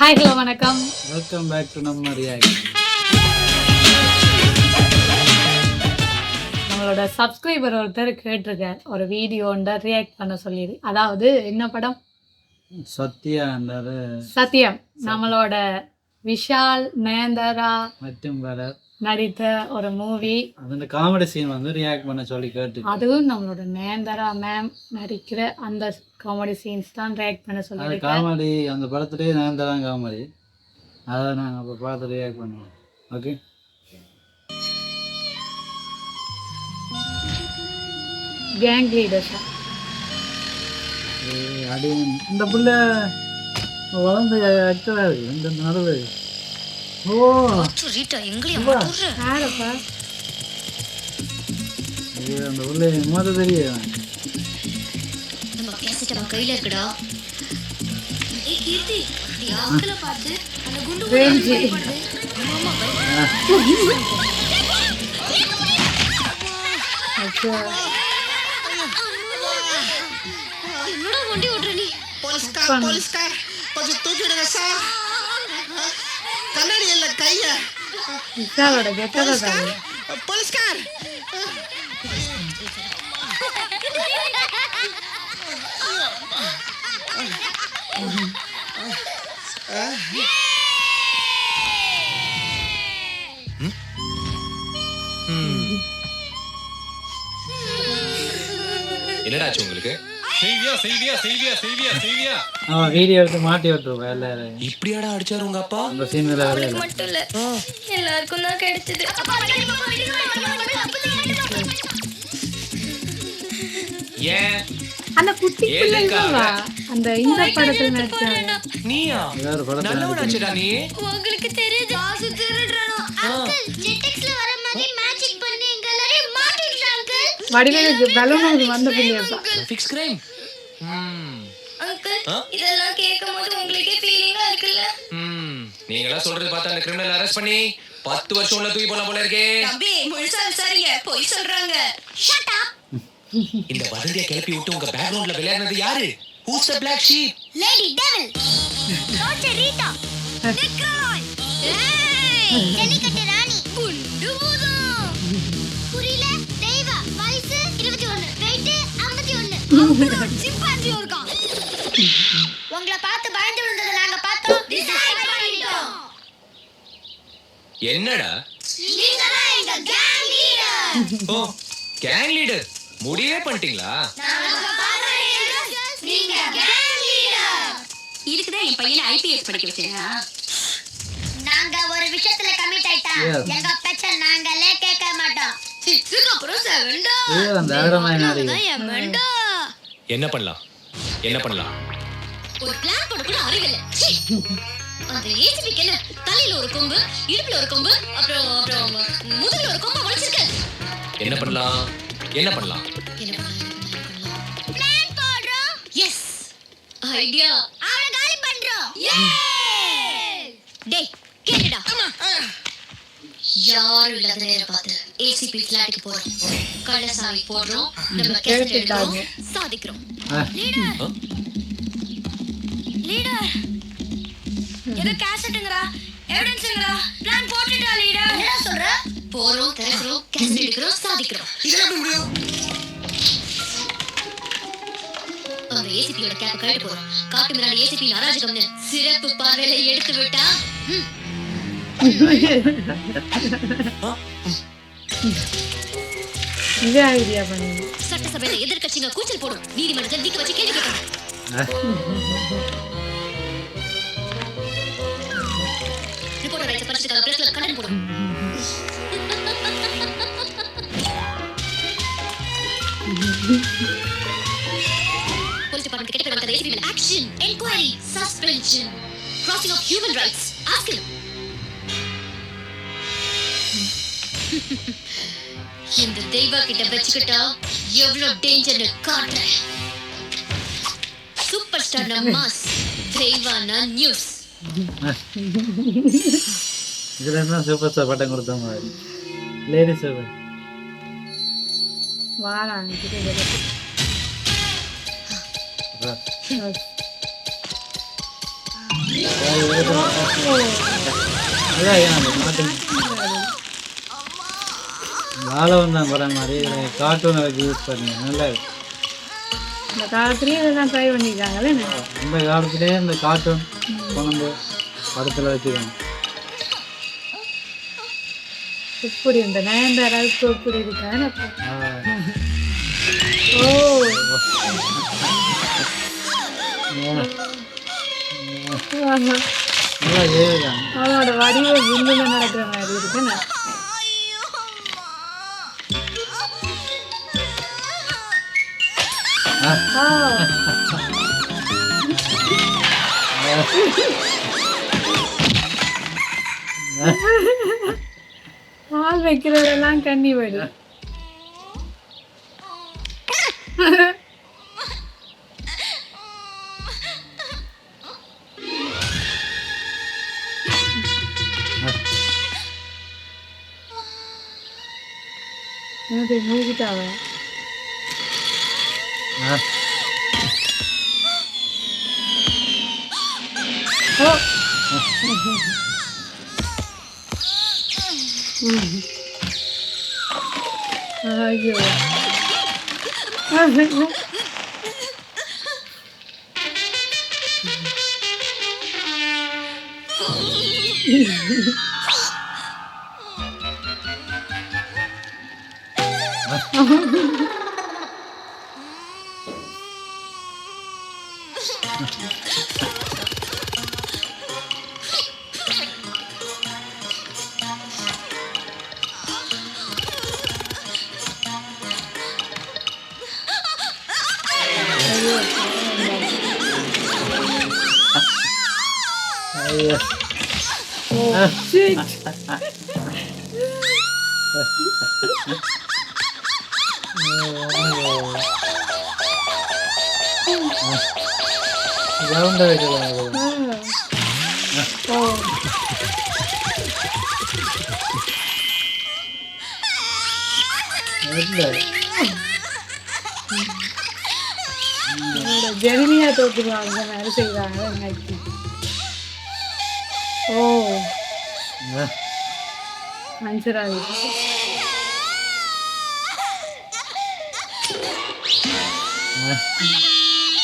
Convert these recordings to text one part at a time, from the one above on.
Hi hello வணக்கம். Welcome back to நம்ம react. நம்மளோட சப்ஸ்கிரைபர் ஒருத்தர் கேட்டிருக்கார் ஒரு வீடியோண்ட ரியாக்ட் பண்ண சொல்லிடு. அதாவது என்ன படம்? சத்யான்றாரு. சத்யம். நம்மளோட விஷால் நயன்தாரா மற்றும் பலர் நடித்த ஒரு மூவி. அந்த காமெடி சீன் வந்து ரியாக்ட் பண்ண சொல்லி கேட்டு, அதுவும் நம்மளோட நயன்தாரா மேம் நடிக்கிற அந்த காமெடி சீன்ஸ் தான் ரியாக்ட் பண்ண அது சொல்லி. காமெடி அந்த படத்துலேயே நான் தான் காமெடி, அதை நாங்கள் அப்போ பார்த்து ரியாக்ட் பண்ணுவோம். Okay, gang leaders. அது இந்த பிள்ளை வளர்ந்து ஆக்டராக இருக்குது இந்த நடுவு. ஓ யாரப்பா? அந்த பிள்ளை மொதல் தெரியும். கையில இருக்குடா. ரேஞ்சி. என்னடா வண்டி ஓட்டுற நீ? போலீஸ்கார் கொஞ்சம் தூக்கி விடுங்க சார். கண்ணாடி இல்ல கைய. விஷாலோட கெட்டதா பாரு. போலீஸ்கார் என்னடாச்சு உங்களுக்கு? செய்வியா செய்வியா செய்வியா செய்வியா செய்வியா அவன் வீடியோ எடுத்து மாட்டி விட்டுருவோம் எல்லாரும். இப்படியாடா அடிச்சாரு உங்க அப்பா? அந்த சீன்ல அவளுக்கு மட்டும் இல்ல, எல்லாருக்கும் தான் கிடைச்சது. ஏன் அந்த குட்டி பிள்ளைங்களா அந்த இந்த படத்துல நடிச்சாங்க. நீயா வேறு படத்தை நல்லவனாச்சுடா நீ. உங்களுக்கு தெரியுது காசு திருடுறானோ அங்கிள். ஜெட்டெக்ஸ்ல வர மாதிரி மேஜிக் பண்ணி எங்க எல்லாரையும் மாட்டிடுறாங்க அங்கிள். வடிவேலுக்கு பலூன் வந்த பிள்ளையப்பா. Fix crime. அங்கிள் இதெல்லாம் கேட்கும்போது உங்களுக்கே ஃபீலிங்கா இருக்குல்ல? நீங்களா சொல்றது பார்த்தா அந்த கிரிமினல் அரெஸ்ட் பண்ணி 10 வருஷம் உள்ள தூக்கி போலாம் போல இருக்கே. தம்பி முழுசா விசாரிங்க, போய் சொல்றாங்க. Shut up. இந்த வதந்தியை கிளப்பி விட்டு உங்க பேக்ரவுண்ட்ல விளையாடுனது யாரு? Who's the black sheep? Lady devil. Doctor Rita. நிக்ராய். ஏய் ஜல்லிக்கட்டு ராணி. குண்டு பூதோ. புரியல? தெய்வா. வயசு 21. வெயிட் 51. சிம்பான்சி இருக்கான். உங்களை பார்த்து பயந்து விழுந்தத நாங்க பார்த்தோம். டிசைட் பண்ணிட்டோம். என்னடா? நீங்க தான் எங்க கேங் லீடர். ஓ, கேங் லீடர். முடிவே பண்ணிட்டீங்களா? நாங்க பாக்குறீங்க. நீங்க கேங் லீடர். இதுக்குதான் என் பையனை ஐபிஎஸ் படிக்க வச்சேனா? நாங்க ஒரு விஷயத்துல கமிட் ஆயிட்டா எங்க பெச்ச நாங்களே கேட்க மாட்டோம். 6க்கு அப்புறம் 7டா. அந்த ஆடமான நாடி. என் மண்டா. என்ன பண்ணலாம்? என்ன பண்ணலாம்? ஒரு பிளான் போட கூட அறிவில்லை. அந்த ஏசிபிக்கு என்ன தலையில ஒரு கொம்பு, இடுப்புல ஒரு கொம்பு, அப்புறம் முதுகுல ஒரு கொம்பு வச்சிருக்க. என்ன பண்ணலாம்? என்ன பண்ணலாம்? பிளான் போடுறோம். Yes idea. அவளை காலி பண்றோம். டேய் கேளுடா. யாரும் இல்லாத நேரம் பார்த்து ஏசிபி ஃபிளாட்டுக்கு போறோம். கள்ளசாமி போடுறோம். நம்ம கேசட் எடுக்கிறோம். சாதிக்கிறோம். லீடர் எது கேசட்டுங்கறா? எவிடன்ஸ்ங்கறா? பிளான் போட்டுட்டா லீடர். என்ன சொல்ற? போறோம், திறக்கிறோம், கேசட் எடுக்கிறோம், சாதிக்கிறோம். இதெல்லாம் எப்படி முடியும்? அந்த ஏசிபியோட கேப்ப கழட்ட போறோம். காட்டு மிராண்டி ஏசிபி அராஜகம்னு சிறப்பு பார்வையில எடுத்து விட்டா இதே ஐடியா பண்ணுங்க. சட்டசபையில எதிர்க்கட்சிங்க கூச்சல் போடும். நீதிமன்றத்தில் நிக்க வச்சு கேள்வி கேட்பாங்க. ரிப்போர்ட்டர் ரைட்ஸ் படிச்சதுக்காக பிரஸ்ல கண்டென்ட் போடும். போலீஸ் டிபார்ட்மெண்ட் கிட்ட வந்த ஏசிபி மேல action, enquiry, suspension, crossing of human rights. Ask இந்த தெய்வா கிட்ட வச்சுக்கிட்டா எவ்வளவு டேஞ்சர்னு காட்டுறேன். சூப்பர் ஸ்டார் மாஸ், தெய்வானா நியூஸ். இதுல என்ன சூப்பர் ஸ்டார் பட்டம் கொடுத்த மாதிரி லேடிஸ் வாடா அதான் ஏன் அந்த மாட்டு வாழவன் தான் போகிற மாதிரி கார்ட்டூனை வச்சு யூஸ் பண்ணுங்க நல்லா இருக்கு. இந்த காலத்துலேயே இதெல்லாம் ட்ரை பண்ணியிருக்காங்களே. இந்த காலத்துலேயே இந்த கார்ட்டூன் கொண்டு படத்தில் வச்சுக்கணும். இப்படி இந்த நயன்தாராவுக்கு இப்படி இருக்கான்னு. ஓ நல்லா ஏறுதான். அவனோட வடிவ விண்ணில் நடக்கிற மாதிரி இருக்குன்னு. பால் வைக்கிறதெல்லாம் கண்ணி வடி. என்னது மூகிட்டாவ? ஓ ஐயோ ஐயோ கிரவுண்டை வைக்கலாம். ஜெனினியா தோத்துருவாங்க வேலை செய்வாங்க. இன்னைக்கு ஓ மனுஷராக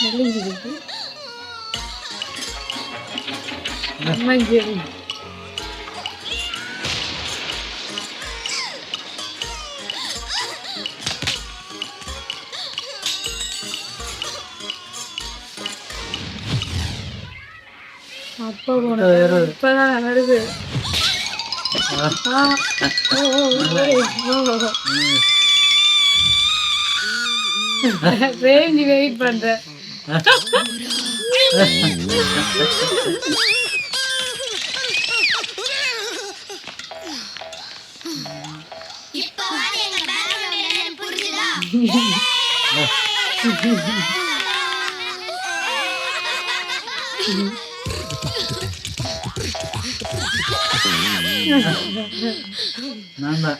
நெல்லிஞ்சிருக்கு மஞ்சள். அப்போ இப்பதான் வருது. ரேஞ்சி வெயிட் பண்றேன். நான் தான்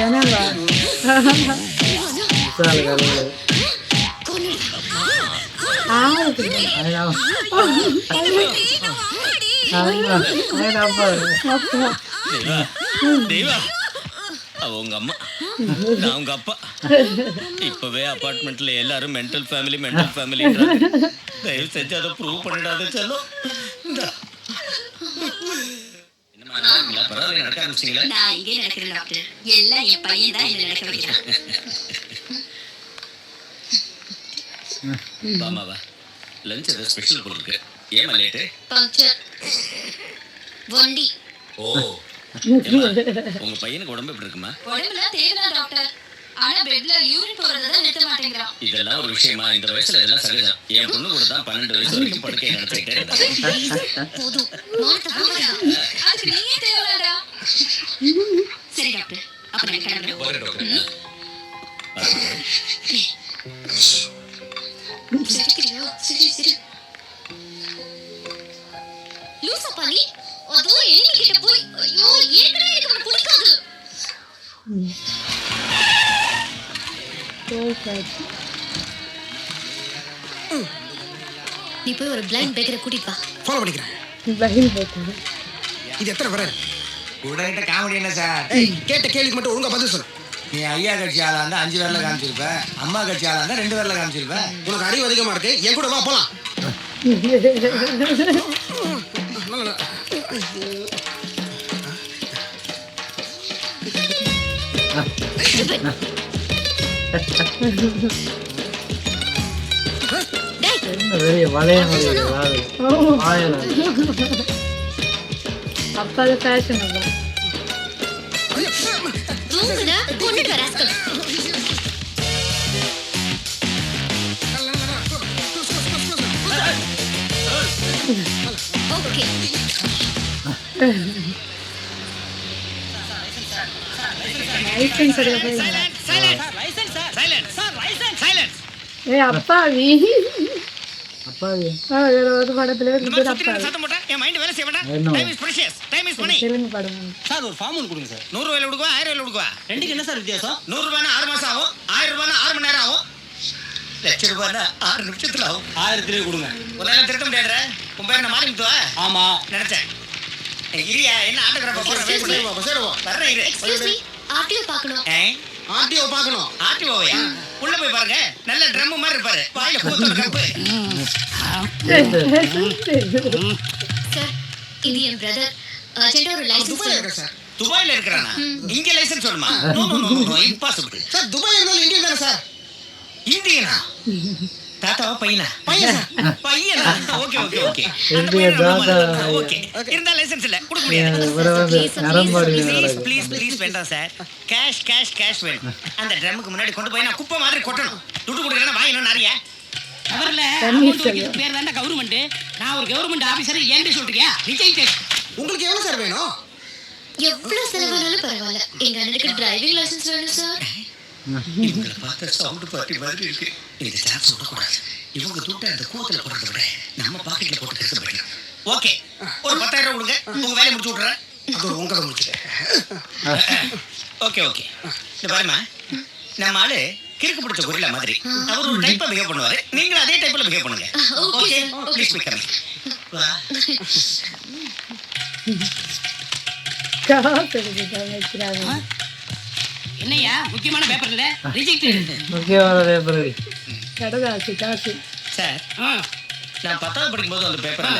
என்னவா விசால கருவு அவங்க அம்மா நான் உங்க அப்பா. இப்பவே அபார்ட்மெண்ட்ல எல்லாரும் மென்டல் ஃபேமிலி தயவு செஞ்சு அதை ப்ரூவ் பண்ணிடாத செல்லும். பரவாயில்ல நடக்க ஆரம்பிச்சிங்களா? நான் இங்கே நடக்கிறேன் டாக்டர். எல்லாம் என் பையன் தான் என்ன நடக்க வைக்கிறான். பாமாவா லஞ்ச் ஏதாவது ஸ்பெஷல் போட்டுருக்கு. ஏமா லேட்டு? பங்க்சர் வண்டி. ஓ உங்க பையனுக்கு உடம்பு எப்படி இருக்குமா? உடம்புல தேவைதான் டாக்டர். ஆனா பெட்ல யூரின் போறதை நிறுத்த மாட்டேங்கிறான். இதெல்லாம் ஒரு விஷயமா? இந்த வயசுல இதெல்லாம் சகஜம். என் பொண்ணு கூட தான் 12 வயசு வரைக்கும் படுக்கையை நடத்திக்கிட்டே இருந்தா. போதும் அதுக்கு நீயே தேவைடா. சரி டாக்டர், அப்ப நான் கிளம்புறேன். சிரிக்கிறியோ? பண்ணி அதோ எனிமி கிட்ட போய் ஐயோ ஏற்கனவே எனக்கு அவனை பிடிக்காது. நீ போய் ஒரு பிளைண்ட் பேக்கரை கூட்டிட்டு வா. ஃபாலோ பண்ணிக்கிறேன். இது எத்தனை வர? உடனே காமெடி என்ன சார்? ஏய் கேட்ட கேள்விக்கு மட்டும் ஒழுங்கா பதில் சொல்லு. நீ ஐயா கட்சி ஆளா இருந்தா 5 பேர்ல காமிச்சிருப்ப, அம்மா கட்சி ஆளா இருந்தா 2 பேர்ல காமிச்சிருப்ப. உனக்கு அறிவு அதிகமா இருக்கு, என் கூட வா போலாம். என்ன பெரிய வளைய அப்பாது ஃபேஷன் தூங்குடா கொண்டுட்டு வர ராஸ்கல். ஓகே லைசன்ஸ் எடுக்க போய் ஏய் அப்பாவி அப்பாவி வேற ஒரு படத்துல இருந்து அப்பாவி சத்தம் போட்டா என் மைண்ட் வேலை செய்ய வேண்டாம். என்ன? Time is precious. Time is money. Telugu படம் சார் ஒரு ஃபார்ம் ஒன்று கொடுங்க சார். 100 ரூபாயில கொடுக்குவா 1000 ரூபாயில கொடுக்குவா? ரெண்டுக்கு என்ன சார் வித்தியாசம்? 100 ரூபாய்னா 6 மாசம் ஆகும், 1000 ரூபாய்னா 6 மணி நேரம் ஆகும், 1,00,000 ரூபாய்னா 6 நிமிஷத்துல ஆகும். 1000 கொடுங்க. ஒரு நாள் திருத்த முடியாதுற. உன் பேர் என்ன மாறிமுத்துவா? ஆமா. நினைச்சேன். இரியா என்ன ஆட்டோகிராஃபா போற வெயிட் பண்ணு. வர்றேன் இரு. எக்ஸ்கியூஸ் மீ ஆர்டிஓ பார்க்கணும். ஆர்டிஓ பார்க்கணும். ஆர்டிஓயா? உள்ள போய் பாருங்க. நல்ல ட்ரம் மாதிரி இருப்பாரு. வாயில பூத்தோட கப்பு. சார் இது என் பிரதர். அர்ஜென்ட்டா ஒரு லைசன்ஸ் துபாயில இருக்கேன் சார். துபாயில இருக்கிறானா? இங்க லைசன்ஸ் வேணுமா? No no no no impossible. Sir Dubai இருந்தாலும் இந்தியா தானே சார்? இந்தியனா? தாத்தாவா பையனா? பையன் சார். பையனா? Okay okay okay. இந்திய தாத்தா. ஓகே. இருந்தா லைசன்ஸ் இல்ல கொடுக்க முடியாது. நரம்பாடி ப்ளீஸ் ப்ளீஸ் வேண்டாம் சார். கேஷ் கேஷ் கேஷ் வேணும். அந்த ட்ரம்முக்கு முன்னாடி கொண்டு போய் நான் குப்பை மாதிரி கொட்டணும். துட்டு கொடுக்கறேன்னா வாங்கினோம் நிறைய. அவர்ல அமௌண்ட் வைக்கிறது பேர் தானே கவர்மெண்ட். நான் ஒரு கவர்மெண்ட் ஆபீசர் ஏன்டி சொல்றியா? ரிஜெக்டட். உங்களுக்கு எவ்வளவு சார் வேணும்? எவ்வளவு செலவானாலும் பரவாயில்ல. எங்க அண்ணனுக்கு டிரைவிங் லைசன்ஸ் வேணும் சார். இவங்களை பார்த்தா சவுண்ட் பார்ட்டி மாதிரி இருக்கு. இந்த சான்ஸ் விடக்கூடாது. இவங்க துட்டை அந்த கூத்துல போடுறத விட நம்ம பாக்கெட்ல போட்டு எடுத்து போயிடலாம். ஓகே ஒரு 10,000 கொடுங்க. உங்க வேலையை முடிச்சு விட்றேன். அது உங்களை முடிச்சுட்டேன். Okay okay. இந்த பாருமா நம்ம ஆளு கிறுக்கு பிடிச்ச கொரில்லா மாதிரி. அவர் ஒரு டைப்பா பிஹேவ் பண்ணுவாரு. நீங்களும் அதே டைப்ல பிஹேவ் பண்ணுங்க. Okay please be coming. என்னையா முக்கியமான பேப்பர் இல்ல ரிஜெக்டட். முக்கியமான பேப்பர் கடதாசி காசு சார் நான் 10வது படிக்கும்போது அந்த பேப்பர்ல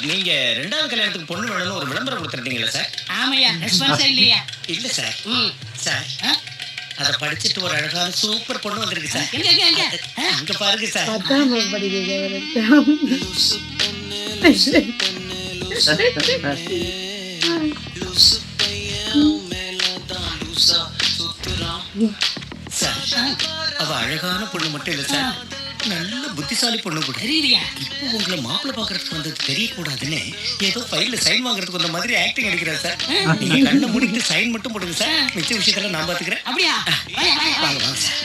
நீங்க 2வது கல்யாணத்துக்கு பொண்ணு வேணும்னு ஒரு விளம்பரம் கொடுத்துருந்தீங்களா சார்? ஆமையா ரெஸ்பான்ஸ் இல்லையா? இல்ல சார். சார் அத படிச்சிட்டு ஒரு அழகான சூப்பர் பொண்ணு வந்திருக்கு சார். எங்க எங்க எங்க? அங்க பாருங்க சார். 10ஆம் படிக்கிறேன். சார் அவ அழகான பொண்ணு மட்டும் இல்ல சார், நல்ல புத்திசாலி பொண்ணு கூட. தெரியலையா? இப்போ உங்களை மாப்பிள்ளை பாக்குறதுக்கு வந்தது தெரியக்கூடாதுன்னு ஏதோ ஃபைல்ல சைன் வாங்குறதுக்கு வந்த மாதிரி ஆக்டிங் அடிக்கிறார் சார். நீங்க கண்ணை மூடிட்டு சைன் மட்டும் போடுங்க சார். மிச்ச விஷயத்துல நான் பாத்துக்கிறேன். அப்படியா? வாயா வாயா வாங்க வாங்க சார்.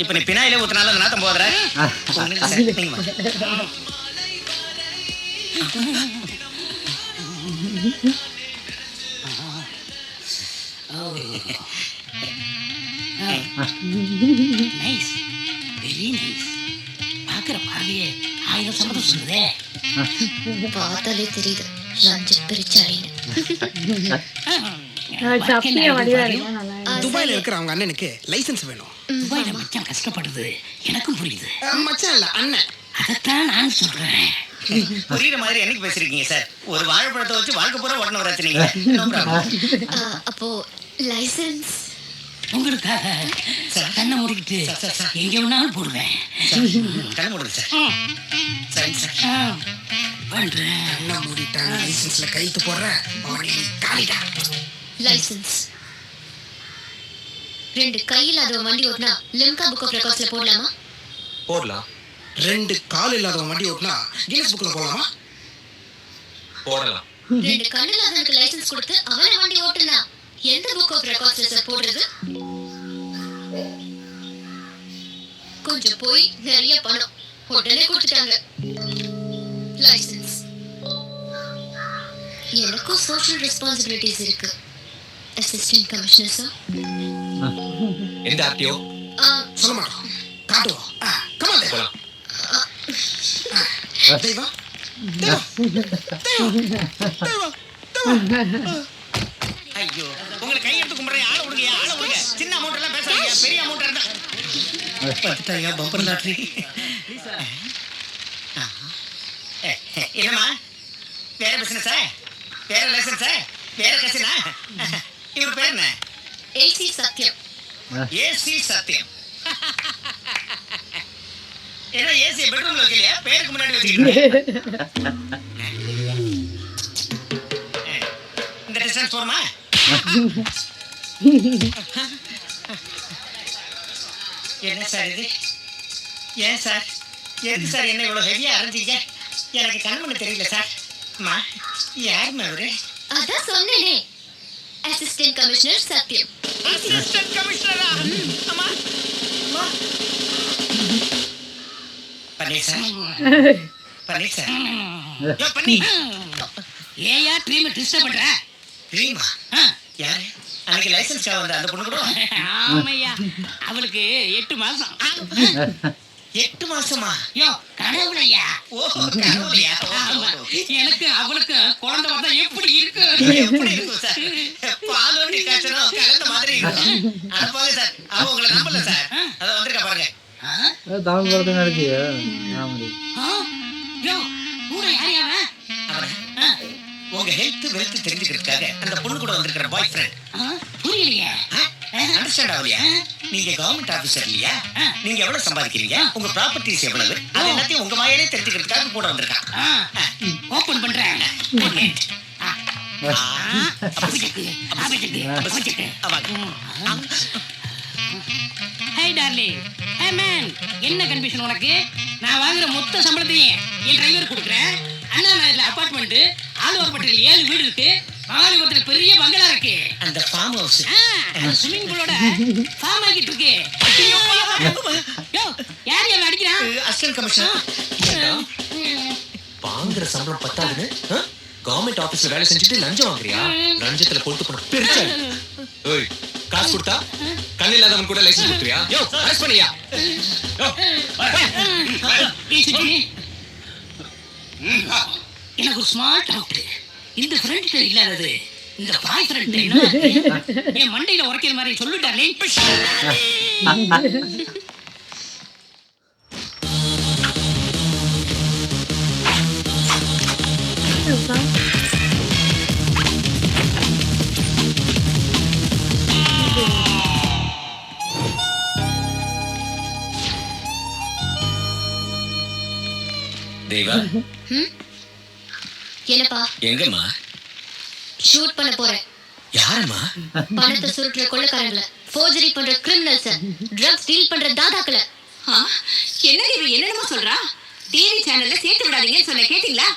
இப்ப நீ பினாயிலே ஊத்தினால அந்த நாத்தம் போதுற. நீங்க வாங்க. Nice very nice. பாக்குற பார்வையே 1000 சம்பதம் சொல்லுதே. பார்த்தாலே தெரியுது ரஞ்சித் பெரிச்சாலின்னு. சப்பிய வடிவாரு. துபாயில இருக்கிற அவங்க அண்ணனுக்கு லைசன்ஸ் வேணும். துபாயில மச்சான் கஷ்டப்படுது எனக்கும் புரியுது. மச்சான் இல்ல அண்ணன். அதைத்தான் நான் சொல்றேன். புரியுற மாதிரி என்னைக்கு பேசுறீங்க சார்? ஒரு வாழைப்பழத்தை வச்சு வாழ்க்கை பூரா ஓடணும் வராச்சு நீங்க. அப்போ லைசன்ஸ் உங்களுக்காக கண்ணை மூடிக்கிட்டு எங்க வேணாலும் போடுவேன். கண்ண முடியுது சார். சரி சார் பண்றேன். என்ன மூடிட்டான் லைசன்ஸ்ல கைத்து போடுற அவனே காலிடா. லைசன்ஸ் 2 கையில் அது வண்டி ஓட்டினா லிம்கா புக் ஆஃப் ரெக்கார்ட்ஸ்ல போடலாமா? போடலாம் 2 கால் இல்லாத வண்டி ஓட்டினா கின்னஸ் புக்ல போடலாமா? போடலாம். 2 கண்ணு இல்லாதவனுக்கு லைசன்ஸ் கொடுத்து அவனை வண்டி ஓட்டுனா எந்த புக் ஆஃப் ரெக்கார்ட்ஸ்ல சார் போடுறது? கொஞ்சம் போய் நிறைய பணம் உடனே கொடுத்துட்டாங்க. லைசன்ஸ் எனக்கும் சோஷியல் ரெஸ்பான்சிபிலிட்டிஸ் இருக்கு அசிஸ்டன்ட் கமிஷனர் சார். எந்த ஆர்டிஓ சொல்ல மாட்டோம், காட்டுவோம். கமான் போலாம். தெய்வா ஐயோ உங்களை கையெடுத்து கும்பிடுறேன். ஆள விடுங்க, ஆள விடுங்க. சின்ன அமௌண்ட் எல்லாம் பேசாதீங்க, பெரிய அமௌண்ட் இருந்தா பத்துட்டாயா பம்பர் லாட்டரி. என்னம்மா வேற பிசினஸா, வேற லைசன்ஸா, வேற கசினா? இவர் பேர் என்ன? ஏசி சத்யம். ஏசி சத்தியம். ஏன்னா ஏசி பெட்ரூம்ல வைக்கலையா, பேருக்கு முன்னாடி வச்சுக்கிட்டு இந்த டிஸ்டன்ஸ் போறமா? என்ன சார் இது? ஏன் சார், எதுக்கு சார் என்ன இவ்வளவு ஹெவியா அரைஞ்சிக்க? எனக்கு கண்மணி தெரியல சார். அம்மா யாருமா அவரு? அதான் சொன்னேனே, அசிஸ்டன்ட் கமிஷனர் சத்யம். அசிஸ்டன்ட் கமிஷனரா? அம்மா பன்னீர் சார், பன்னீர் சார். யோ பன்னி, ஏயா ட்ரீம் டிஸ்டர்ப் பண்ற? ட்ரீமா? யாரு? அன்னைக்கு லைசன்ஸ் வந்த அந்த பொண்ணு கூட? ஆமையா, அவளுக்கு 8 மாசம். 8 மாசமா? யோ கடவுளையா? ஓ கடவுளையா? எனக்கு அவளுக்கு குழந்தை வந்தா எப்படி இருக்கு? எப்படி இருக்கும் சார்? பாலோடி காய்ச்சலும் கலந்த மாதிரி இருக்கும். அத பாருங்க சார், அவ உங்களை நம்பல சார். அத வந்திருக்கா பாருங்க. தமிழ் படத்தை நடிச்சியா? யோ கூட யார் அவன்? உங்க ஹெல்த் வெல்த் தெரிஞ்சுக்கிறதுக்காக அந்த பொண்ணு கூட வந்திருக்கிற பாய் ஃப்ரெண்ட். புரியலையா? அண்டர்ஸ்டாண்ட் ஆகலையா? நீங்க கவர்மெண்ட் ஆபீசர் இல்லையா? நீங்க எவ்வளவு சம்பாதிக்கிறீங்க, உங்க ப்ராப்பர்ட்டிஸ் எவ்வளவு, அது எல்லாத்தையும் உங்க வாயிலே தெரிஞ்சுக்கிறதுக்காக கூட வந்திருக்கான். ஓபன் பண்றேன். ஹே டார்லிங், ஹே மேன், என்ன கன்ஃபியூஷன் உனக்கு? நான் வாங்குற மொத்த சம்பளத்தையும் என் டிரைவர் கொடுக்குறேன். அண்ணா நகர்ல அபார்ட்மெண்ட், ஆழ்வார்பட்டியில் 7 வீடு இருக்கு, மகாலிபுரத்துல பெரிய பங்களா இருக்கு. அந்த ஃபார்ம் ஹவுஸ் ஸ்விமிங் பூலோட ஃபார்ம் ஆகிட்டு இருக்கு. யோ யார் யார் அடிக்கிறான்? Assistant commissioner. வாங்குற சம்பளம் பத்தாதுன்னு கவர்மெண்ட் ஆபீஸ்ல வேலை செஞ்சுட்டு லஞ்சம் வாங்குறியா? லஞ்சத்துல கொண்டு போன பெருச்சா. ஏய் காசு கொடுத்தா கண்ணு இல்லாதவன் கூட லைசன்ஸ் கொடுத்துறியா? யோ அரெஸ்ட் பண்ணியா? யோ எனக்கு ஒரு ஸ்மார்ட் டவுட். இந்த ஃப்ரெண்ட் இல்லாதது இந்த பாய் ஃப்ரெண்ட் என் மண்டையில உரைக்கிற மாதிரி சொல்லிட்டாலே. தேவா என்னப்பா? எங்கம்மா? ஷூட் பண்ண போறேன். யாரம்மா? பணத்தை சுருட்டுற கொள்ளைக்காரங்கள, ஃபோர்ஜரி பண்ற கிரிமினல்ஸ், ட்ரக்ஸ் டீல் பண்ற தாதாக்கள. என்ன தேவி என்னென்னமோ சொல்றா? டிவி சேனல்ல சேர்த்து விடாதீங்கன்னு சொன்ன கேட்டீங்களா?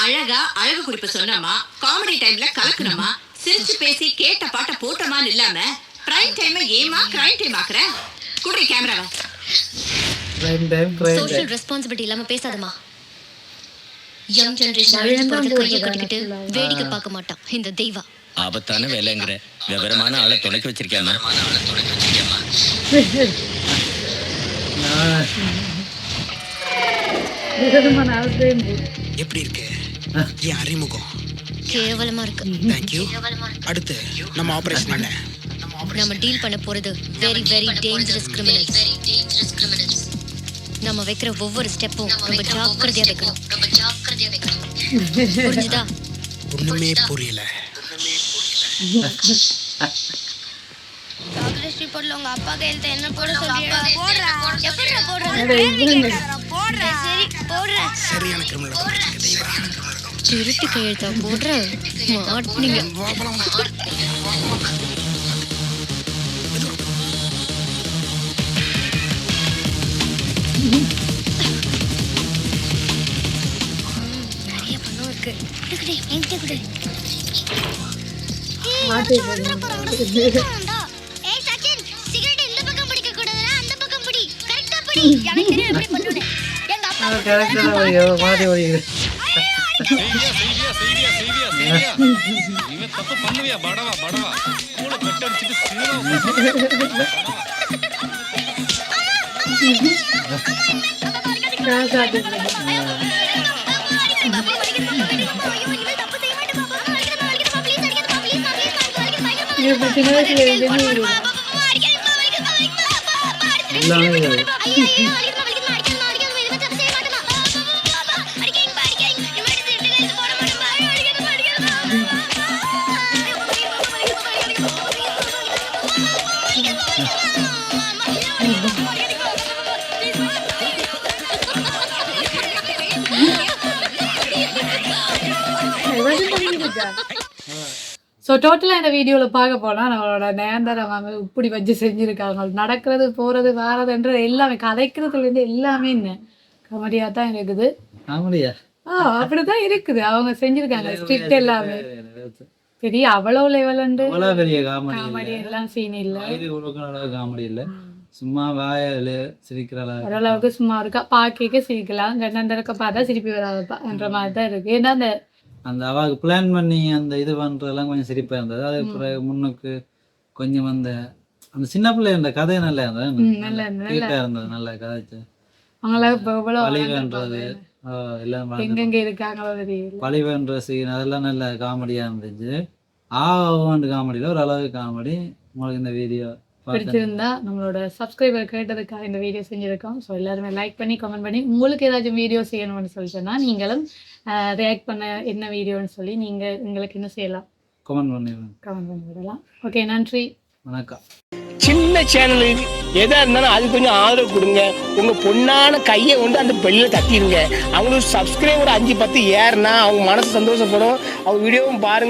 அழகா அழகு குறிப்பு சொன்னமா, காமெடி டைம்ல கலக்கணுமா, சிரிச்சு பேசி கேட்ட பாட்ட போட்டமான்னு இல்லாம பிரைம் டைம் ஏமா கிரைம் டைம் ஆக்குற? குடி கேமராவை. சோஷியல் ரெஸ்பான்சிபிலிட்டி இல்லாம பேசாதமா. யங் ஜெனரேஷன் கையை கட்டிக்கிட்டு வேடிக்கை பார்க்க மாட்டான் இந்த தெய்வா. ஆபத்தான வேலைங்கிற விவரமான ஆளை துணைக்கு வச்சிருக்கேன். எப்படி இருக்கு என் அறிமுகம்? கேவலமா இருக்கு. தேங்க்யூ. அடுத்து நம்ம ஆபரேஷன் என்ன? நம்ம டீல் பண்ண போறது வெரி வெரி டேஞ்சரஸ் கிரிமினல்ஸ். நம்ம வைக்கிற ஒவ்வொரு ஸ்டெப்பும் ரொம்ப ஜாக்கிரதையா வைக்கணும். புரிஞ்சுதா? ஒண்ணுமே புரியல. டாக்டர் ரிப்போர்ட்ல உங்க அப்பா கையில என்ன போட சொல்றீங்க? போடுறா. எப்படிடா போடுறது? போடுறா. சரி போடுறா. சரியான கிரிமினல் தெய்வா. திருட்டு கையெழுத்தா போடுற? மாட்டீங்க. நிறைய பணம் இருக்கு. குடுக்குறே, என்கிட்ட குடு. ஏய் சச்சின், சிகரெட் இந்த பக்கம் பிடிக்க கூடாதுடா, அந்த பக்கம் பிடி. கரெக்ட்டா பிடி. எனக்கு தெரியும் எப்படி பண்ணுவேன்னு. எங்க அப்பா கரெக்ட்டா மாத்தி ஓடிக்குது. ஐயோ இவன் தப்பு பண்ணுவியா படவா படவா கூட கட்ட அடிச்சிட்டு ஸோ டோட்டலாக இந்த வீடியோவில் பார்க்க போனால் நம்மளோட நேந்திரம் அவங்க இப்படி வச்சு செஞ்சுருக்காங்க. நடக்கிறது போகிறது வாரதுன்றது எல்லாமே கதைக்கிறதுலேருந்து எல்லாமே என்ன காமெடியாக தான் இருக்குது. காமெடியா? அப்படிதான் இருக்குது. அவங்க செஞ்சுருக்காங்க ஸ்கிரிப்ட் எல்லாமே பெரிய அவ்வளோ லெவலுண்டு பெரிய காமெடி எல்லாம் சீன் இல்லை, காமெடி இல்லை, சும்மா வாயில சிரிக்கிற ஓரளவுக்கு சும்மா இருக்கா பார்க்க சிரிக்கலாம். ரெண்டாந்தரக்க பார்த்தா சிரிப்பி வராதுன்ற மாதிரி தான் இருக்கு. ஏன்னா அந்த அவாக்கு பிளான் பண்ணி அந்த இது பண்றதெல்லாம் கொஞ்சம் சிரிப்பா இருந்தது. அது பிறகு முன்னுக்கு கொஞ்சம் அந்த அந்த சின்ன பிள்ளை அந்த கதை நல்லா இருந்தது, இருந்தது, நல்லா கதைச்சு பழிவன்றது எல்லாம் எங்கெங்க இருக்காங்களோ பழிவன்ற சீன் அதெல்லாம் நல்ல காமெடியா இருந்துச்சு. ஆண்டு காமெடியில ஒரு அளவு காமெடி. உங்களுக்கு இந்த வீடியோ பிடிச்சிருந்தா நம்மளோட சப்ஸ்கிரைபர் கேட்டதுக்காக இந்த வீடியோ செஞ்சுருக்கோம். ஸோ எல்லாருமே லைக் பண்ணி கமெண்ட் பண்ணி உங்களுக்கு ஏதாச்சும் வீடியோ செய்யணும்னு சொல்லிச்சோன்னா நீங்களும் ரியாக்ட் பண்ண என்ன வீடியோன்னு சொல்லி நீங்கள் உங்களுக்கு என்ன செய்யலாம் கமெண்ட் பண்ணி விடலாம். ஓகே, நன்றி, வணக்கம். சின்ன சேனலுக்கு எதா இருந்தாலும் அது கொஞ்சம் ஆதரவு கொடுங்க. உங்க பொண்ணான கையை கொண்டு அந்த பெல்லில் தட்டிடுங்க. அவங்களுக்கு சப்ஸ்கிரைபர் 5-10 ஏறுனா அவங்க மனசு சந்தோஷப்படும். அவங்க வீடியோவும் பாருங்க.